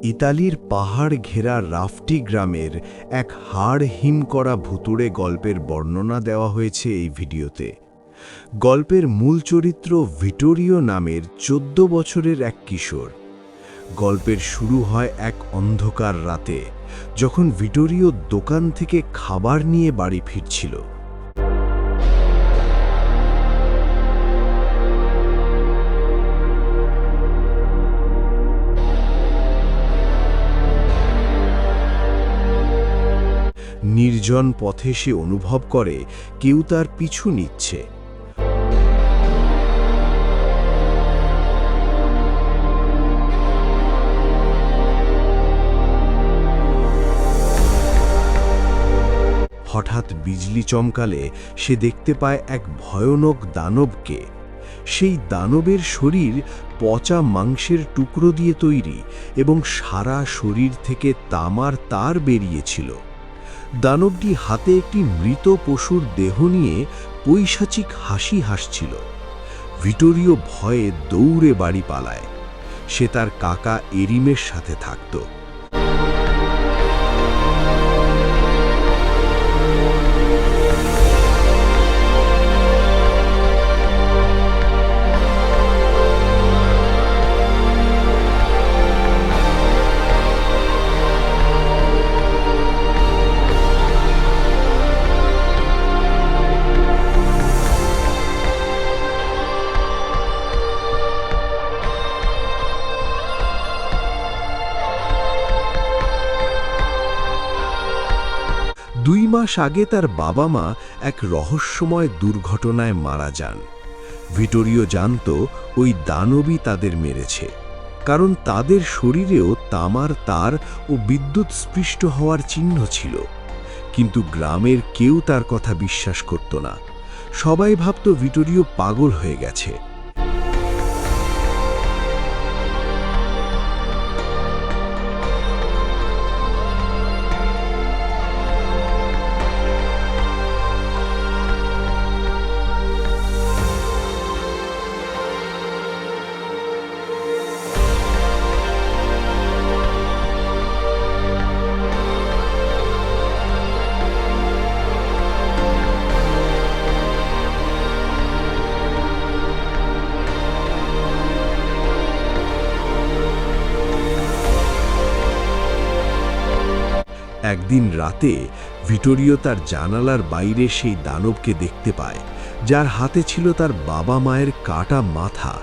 ইতালির পাহাড় ঘেরা রাফটি গ্রামের এক হাড় হিম করা ভুতুড়ে গল্পের বর্ণনা দেওয়া হয়েছে এই ভিডিওতে। গল্পের মূল চরিত্র ভিটোরিও নামের 14 বছরের এক কিশোর। গল্পের শুরু হয় এক অন্ধকার রাতে, যখন ভিটোরিও দোকান থেকে খাবার নিয়ে বাড়ি ফিরছিল। নির্জন পথে সে অনুভব করে কেউ তার পিছু নিচ্ছে। হঠাৎ বিজলি চমকালে সে দেখতে পায় এক ভয়ানক দানবকে। সেই দানবের শরীর পচা মাংসের টুকরো দিয়ে তৈরি এবং সারা শরীর থেকে তামার তার বেরিয়েছিল। দানবটি হাতে একটি মৃত পশুর দেহ নিয়ে পৈশাচিক হাসি হাসছিল। ভিটোরিও ভয়ে দৌড়ে বাড়ি পালায়। সে তার কাকা এরিমের সাথে থাকত। দুই মাস আগে তার বাবা মা এক রহস্যময় দুর্ঘটনায় মারা যান। ভিটোরিও জানত ওই দানবই তাদের মেরেছে, কারণ তাদের শরীরেও তামার তার ও বিদ্যুৎ স্পৃষ্ট হওয়ার চিহ্ন ছিল। কিন্তু গ্রামের কেউ তার কথা বিশ্বাস করত না। সবাই ভাবত ভিটোরিও পাগল হয়ে গেছে। একদিন রাতে ভিটোরিও তার জানালার বাইরে সেই দানবকে দেখতে পায়, যার হাতে ছিল তার বাবা মায়ের কাটা মাথা।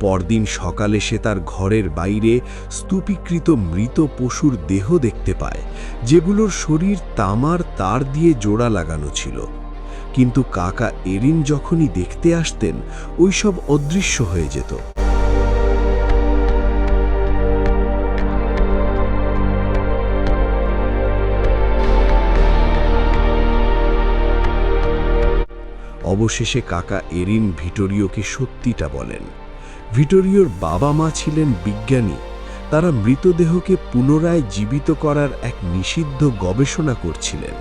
পরদিন সকালে সে তার ঘরের বাইরে স্তূপীকৃত মৃত পশুর দেহ দেখতে পায়, যেগুলোর শরীর তামার তার দিয়ে জোড়া লাগানো ছিল। কিন্তু কাকা এরিন যখনই দেখতে আসতেন, ওইসব অদৃশ্য হয়ে যেত। অবশেষে কাকা এরিন ভিটোরিওকে সত্যিটা বলেন। ভিটোরিওর বাবা মা ছিলেন বিজ্ঞানী। তারা মৃতদেহকে পুনরায় জীবিত করার এক নিষিদ্ধ গবেষণা করছিলেন।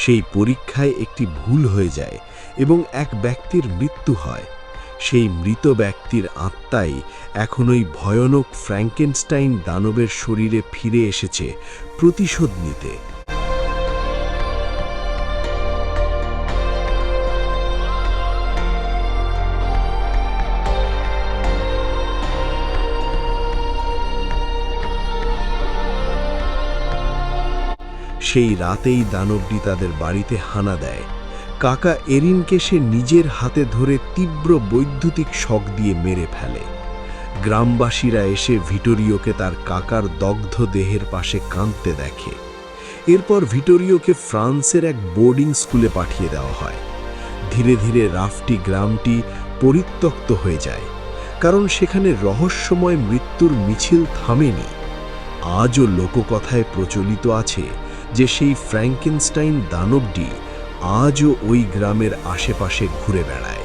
সেই পরীক্ষায় একটি ভুল হয়ে যায় এবং এক ব্যক্তির মৃত্যু হয়। সেই মৃত ব্যক্তির আত্মাই এখন ওই ভয়ানক ফ্র্যাঙ্কেনস্টাইন দানবের শরীরে ফিরে এসেছে প্রতিশোধ নিতে। সেই রাতেই দানবটি তাদের বাড়িতে হানা দেয়। কাকা এরিনকে সে নিজের হাতে ধরে তীব্র বৈদ্যুতিক শক দিয়ে মেরে ফেলে। গ্রামবাসীরা এসে ভিটোরিওকে তার কাকার দগ্ধ দেহের পাশে কাঁদতে দেখে। এরপর ভিটোরিওকে ফ্রান্সের এক বোর্ডিং স্কুলে পাঠিয়ে দেওয়া হয়। ধীরে ধীরে রাফটি গ্রামটি পরিত্যক্ত হয়ে যায়, কারণ সেখানে রহস্যময় মৃত্যুর মিছিল থামেনি। আজও লোককথায় প্রচলিত আছে যে সেই ফ্র্যাঙ্কেনস্টাইন দানবটি আজও ওই গ্রামের আশেপাশে ঘুরে বেড়ায়।